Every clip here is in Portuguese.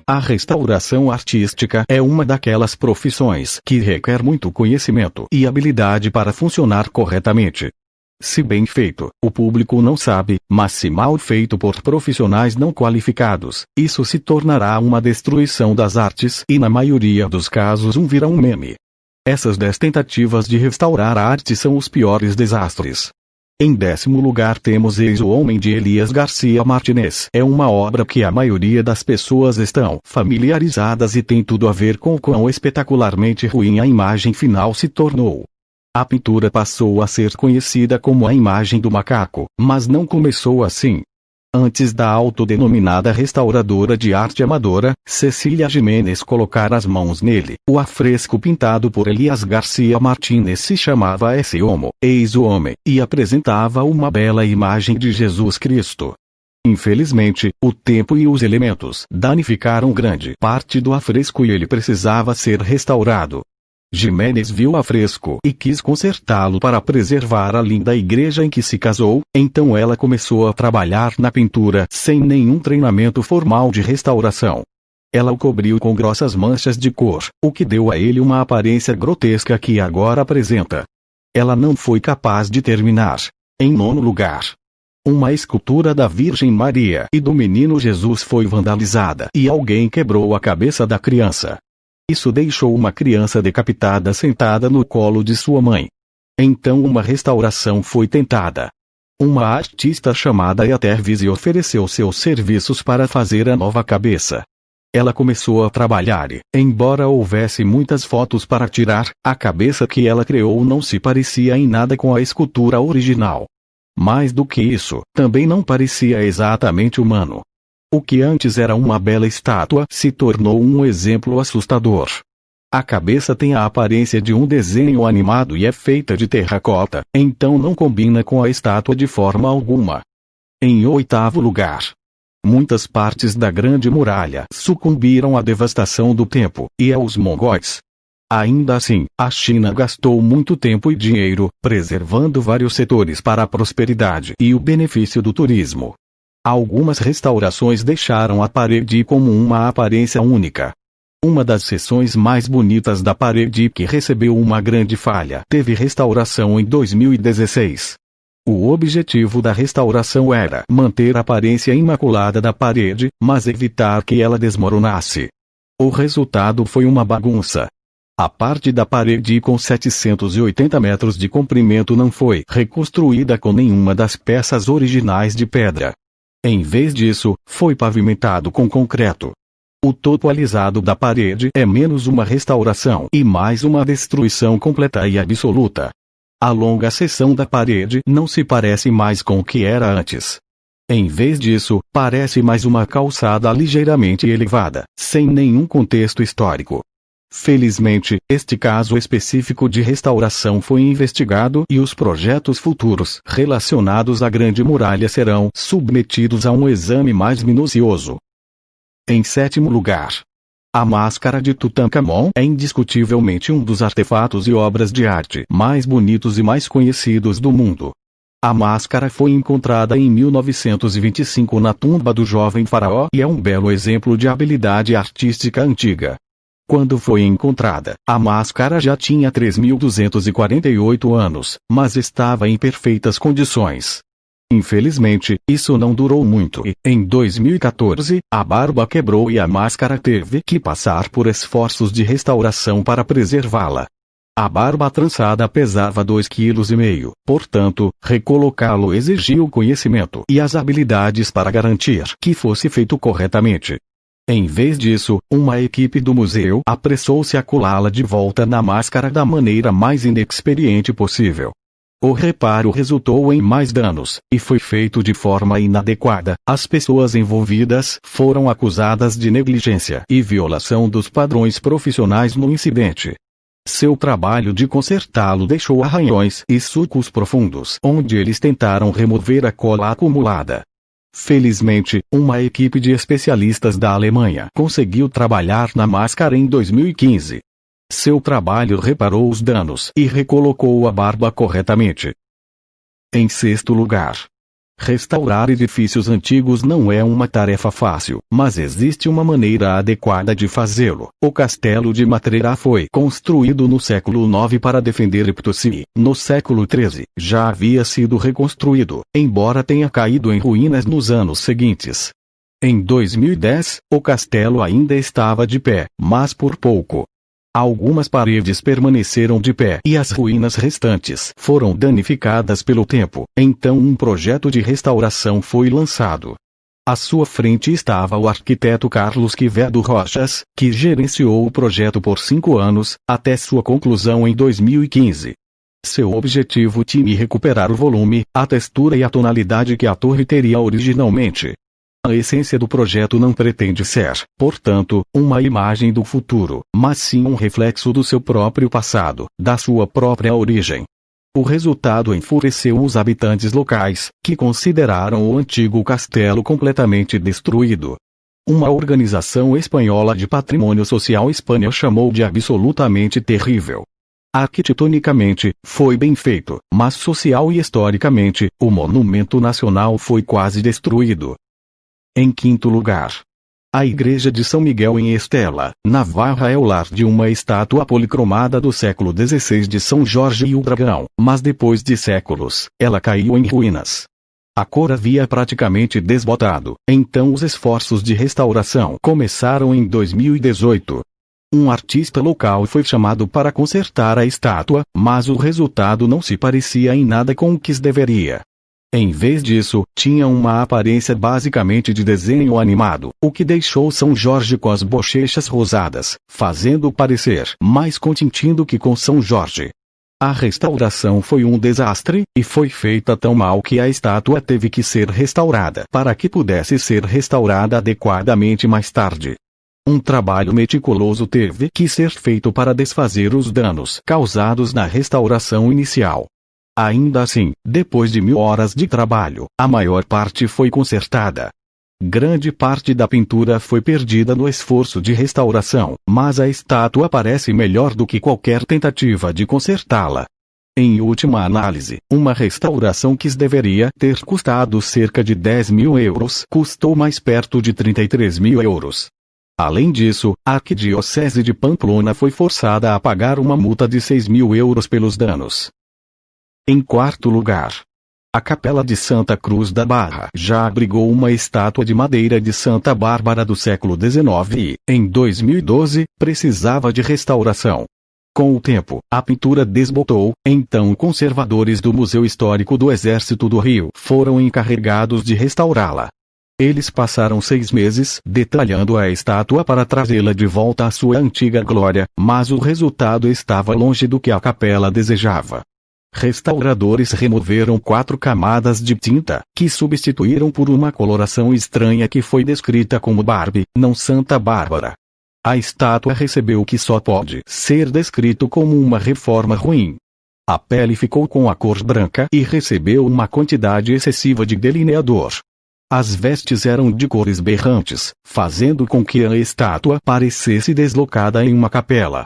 A restauração artística é uma daquelas profissões que requer muito conhecimento e habilidade para funcionar corretamente. Se bem feito, o público não sabe, mas se mal feito por profissionais não qualificados, isso se tornará uma destruição das artes e na maioria dos casos virá um meme. Essas 10 tentativas de restaurar a arte são os piores desastres. Em 10º lugar temos Eis o Homem de Elias Garcia Martinez. É uma obra que a maioria das pessoas estão familiarizadas e tem tudo a ver com o quão espetacularmente ruim a imagem final se tornou. A pintura passou a ser conhecida como a imagem do macaco, mas não começou assim. Antes da autodenominada restauradora de arte amadora, Cecília Gimenez colocar as mãos nele, o afresco pintado por Elias Garcia Martinez se chamava Esse Homo, Eis o Homem, e apresentava uma bela imagem de Jesus Cristo. Infelizmente, o tempo e os elementos danificaram grande parte do afresco e ele precisava ser restaurado. Gimenez viu o afresco e quis consertá-lo para preservar a linda igreja em que se casou, então ela começou a trabalhar na pintura sem nenhum treinamento formal de restauração. Ela o cobriu com grossas manchas de cor, o que deu a ele uma aparência grotesca que agora apresenta. Ela não foi capaz de terminar. Em 9º lugar, uma escultura da Virgem Maria e do Menino Jesus foi vandalizada e alguém quebrou a cabeça da criança. Isso deixou uma criança decapitada sentada no colo de sua mãe. Então uma restauração foi tentada. Uma artista chamada Eter Visi ofereceu seus serviços para fazer a nova cabeça. Ela começou a trabalhar e, embora houvesse muitas fotos para tirar, a cabeça que ela criou não se parecia em nada com a escultura original. Mais do que isso, também não parecia exatamente humano. O que antes era uma bela estátua se tornou um exemplo assustador. A cabeça tem a aparência de um desenho animado e é feita de terracota, então não combina com a estátua de forma alguma. Em 8º lugar, muitas partes da Grande Muralha sucumbiram à devastação do tempo e aos mongóis. Ainda assim, a China gastou muito tempo e dinheiro preservando vários setores para a prosperidade e o benefício do turismo. Algumas restaurações deixaram a parede como uma aparência única. Uma das seções mais bonitas da parede que recebeu uma grande falha teve restauração em 2016. O objetivo da restauração era manter a aparência imaculada da parede, mas evitar que ela desmoronasse. O resultado foi uma bagunça. A parte da parede com 780 metros de comprimento não foi reconstruída com nenhuma das peças originais de pedra. Em vez disso, foi pavimentado com concreto. O topo alisado da parede é menos uma restauração e mais uma destruição completa e absoluta. A longa seção da parede não se parece mais com o que era antes. Em vez disso, parece mais uma calçada ligeiramente elevada, sem nenhum contexto histórico. Felizmente, este caso específico de restauração foi investigado e os projetos futuros relacionados à Grande Muralha serão submetidos a um exame mais minucioso. Em 7º lugar, a máscara de Tutankhamon é indiscutivelmente um dos artefatos e obras de arte mais bonitos e mais conhecidos do mundo. A máscara foi encontrada em 1925 na tumba do jovem faraó e é um belo exemplo de habilidade artística antiga. Quando foi encontrada, a máscara já tinha 3.248 anos, mas estava em perfeitas condições. Infelizmente, isso não durou muito e, em 2014, a barba quebrou e a máscara teve que passar por esforços de restauração para preservá-la. A barba trançada pesava 2,5 kg, portanto, recolocá-lo exigiu conhecimento e as habilidades para garantir que fosse feito corretamente. Em vez disso, uma equipe do museu apressou-se a colá-la de volta na máscara da maneira mais inexperiente possível. O reparo resultou em mais danos, e foi feito de forma inadequada. As pessoas envolvidas foram acusadas de negligência e violação dos padrões profissionais no incidente. Seu trabalho de consertá-lo deixou arranhões e sulcos profundos, onde eles tentaram remover a cola acumulada. Felizmente, uma equipe de especialistas da Alemanha conseguiu trabalhar na máscara em 2015. Seu trabalho reparou os danos e recolocou a barba corretamente. Em 6º lugar, Restaurar edifícios antigos não é uma tarefa fácil, mas existe uma maneira adequada de fazê-lo. O castelo de Matreira foi construído no século IX para defender Iptoci. No século XIII, já havia sido reconstruído, embora tenha caído em ruínas nos anos seguintes. Em 2010, o castelo ainda estava de pé, mas por pouco. Algumas paredes permaneceram de pé e as ruínas restantes foram danificadas pelo tempo, então um projeto de restauração foi lançado. À sua frente estava o arquiteto Carlos Quevedo Rochas, que gerenciou o projeto por 5 anos, até sua conclusão em 2015. Seu objetivo tinha recuperar o volume, a textura e a tonalidade que a torre teria originalmente. A essência do projeto não pretende ser, portanto, uma imagem do futuro, mas sim um reflexo do seu próprio passado, da sua própria origem. O resultado enfureceu os habitantes locais, que consideraram o antigo castelo completamente destruído. Uma organização espanhola de patrimônio social Espanha chamou de absolutamente terrível. Arquitetonicamente, foi bem feito, mas social e historicamente, o monumento nacional foi quase destruído. Em quinto lugar, a igreja de São Miguel em Estela, Navarra é o lar de uma estátua policromada do século XVI de São Jorge e o Dragão, mas depois de séculos, ela caiu em ruínas. A cor havia praticamente desbotado, então os esforços de restauração começaram em 2018. Um artista local foi chamado para consertar a estátua, mas o resultado não se parecia em nada com o que se deveria. Em vez disso, tinha uma aparência basicamente de desenho animado, o que deixou São Jorge com as bochechas rosadas, fazendo parecer mais com Tintim do que com São Jorge. A restauração foi um desastre, e foi feita tão mal que a estátua teve que ser restaurada para que pudesse ser restaurada adequadamente mais tarde. Um trabalho meticuloso teve que ser feito para desfazer os danos causados na restauração inicial. Ainda assim, depois de 1000 horas de trabalho, a maior parte foi consertada. Grande parte da pintura foi perdida no esforço de restauração, mas a estátua parece melhor do que qualquer tentativa de consertá-la. Em última análise, uma restauração que deveria ter custado cerca de 10.000 euros custou mais perto de 33.000 euros. Além disso, a Arquidiocese de Pamplona foi forçada a pagar uma multa de 6.000 euros pelos danos. Em quarto lugar, a Capela de Santa Cruz da Barra já abrigou uma estátua de madeira de Santa Bárbara do século XIX e, em 2012, precisava de restauração. Com o tempo, a pintura desbotou, então conservadores do Museu Histórico do Exército do Rio foram encarregados de restaurá-la. Eles passaram 6 meses detalhando a estátua para trazê-la de volta à sua antiga glória, mas o resultado estava longe do que a capela desejava. Restauradores removeram 4 camadas de tinta, que substituíram por uma coloração estranha que foi descrita como Barbie, não Santa Bárbara. A estátua recebeu o que só pode ser descrito como uma reforma ruim. A pele ficou com a cor branca e recebeu uma quantidade excessiva de delineador. As vestes eram de cores berrantes, fazendo com que a estátua parecesse deslocada em uma capela.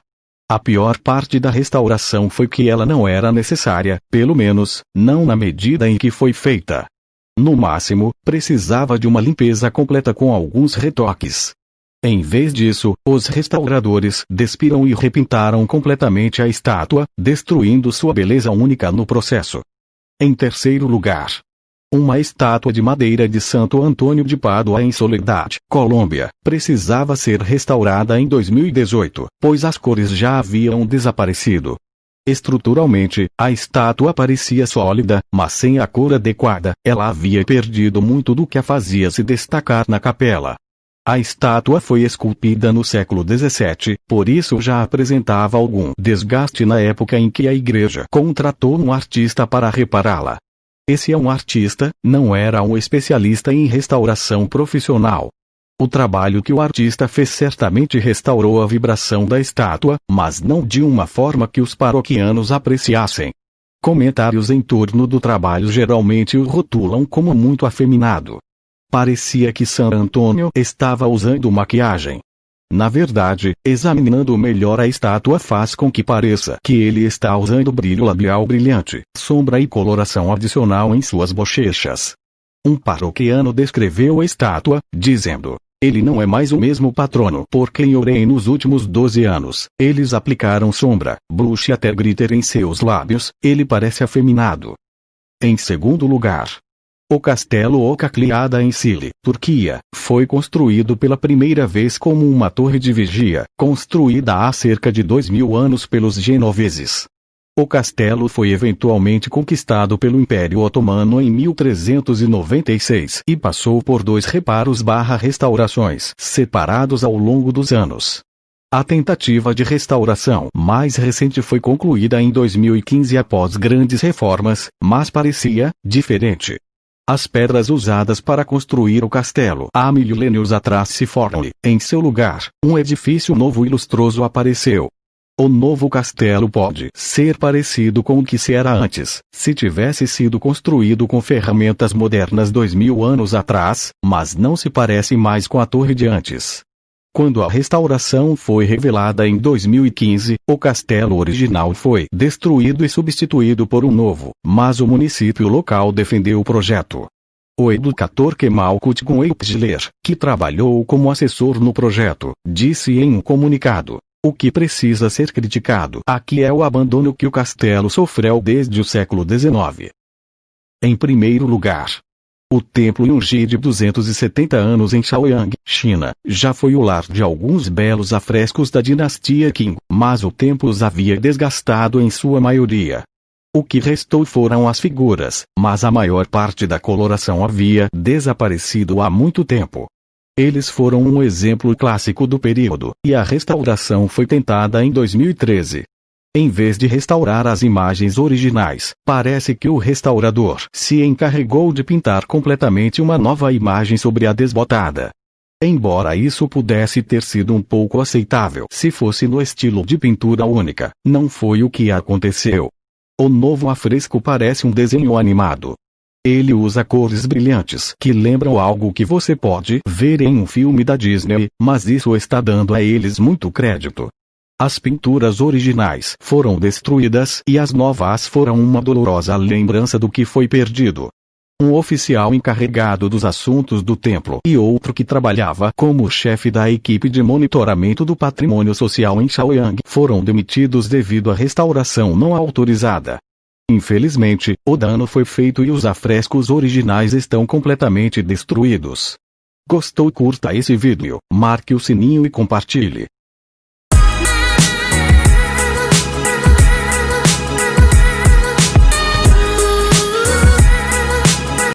A pior parte da restauração foi que ela não era necessária, pelo menos, não na medida em que foi feita. No máximo, precisava de uma limpeza completa com alguns retoques. Em vez disso, os restauradores despiram e repintaram completamente a estátua, destruindo sua beleza única no processo. Em terceiro lugar, uma estátua de madeira de Santo Antônio de Pádua em Soledad, Colômbia, precisava ser restaurada em 2018, pois as cores já haviam desaparecido. Estruturalmente, a estátua parecia sólida, mas sem a cor adequada, ela havia perdido muito do que a fazia se destacar na capela. A estátua foi esculpida no século XVII, por isso já apresentava algum desgaste na época em que a igreja contratou um artista para repará-la. Esse é um artista, não era um especialista em restauração profissional. O trabalho que o artista fez certamente restaurou a vibração da estátua, mas não de uma forma que os paroquianos apreciassem. Comentários em torno do trabalho geralmente o rotulam como muito afeminado. Parecia que San Antônio estava usando maquiagem. Na verdade, examinando melhor a estátua faz com que pareça que ele está usando brilho labial brilhante, sombra e coloração adicional em suas bochechas. Um paroquiano descreveu a estátua, dizendo: ele não é mais o mesmo patrono por quem orei nos últimos 12 anos. Eles aplicaram sombra, bruxa e até glitter em seus lábios, ele parece afeminado. Em segundo lugar, o castelo Oca Cliada em Sili, Turquia, foi construído pela primeira vez como uma torre de vigia, construída há cerca de 2000 anos pelos genoveses. O castelo foi eventualmente conquistado pelo Império Otomano em 1396 e passou por 2 reparos/restaurações separados ao longo dos anos. A tentativa de restauração mais recente foi concluída em 2015 após grandes reformas, mas parecia diferente. As pedras usadas para construir o castelo há milênios atrás se foram e, em seu lugar, um edifício novo e lustroso apareceu. O novo castelo pode ser parecido com o que se era antes, se tivesse sido construído com ferramentas modernas 2000 anos atrás, mas não se parece mais com a torre de antes. Quando a restauração foi revelada em 2015, o castelo original foi destruído e substituído por um novo, mas o município local defendeu o projeto. O educador Kemal Kutguneypgler, que trabalhou como assessor no projeto, disse em um comunicado: o que precisa ser criticado aqui é o abandono que o castelo sofreu desde o século XIX. Em primeiro lugar, o templo Yunji de 270 anos em Shaoyang, China, já foi o lar de alguns belos afrescos da dinastia Qing, mas o templo os havia desgastado em sua maioria. O que restou foram as figuras, mas a maior parte da coloração havia desaparecido há muito tempo. Eles foram um exemplo clássico do período, e a restauração foi tentada em 2013. Em vez de restaurar as imagens originais, parece que o restaurador se encarregou de pintar completamente uma nova imagem sobre a desbotada. Embora isso pudesse ter sido um pouco aceitável se fosse no estilo de pintura única, não foi o que aconteceu. O novo afresco parece um desenho animado. Ele usa cores brilhantes que lembram algo que você pode ver em um filme da Disney, mas isso está dando a eles muito crédito. As pinturas originais foram destruídas e as novas foram uma dolorosa lembrança do que foi perdido. Um oficial encarregado dos assuntos do templo e outro que trabalhava como chefe da equipe de monitoramento do patrimônio social em Shaoyang foram demitidos devido à restauração não autorizada. Infelizmente, o dano foi feito e os afrescos originais estão completamente destruídos. Gostou? Curta esse vídeo, marque o sininho e compartilhe.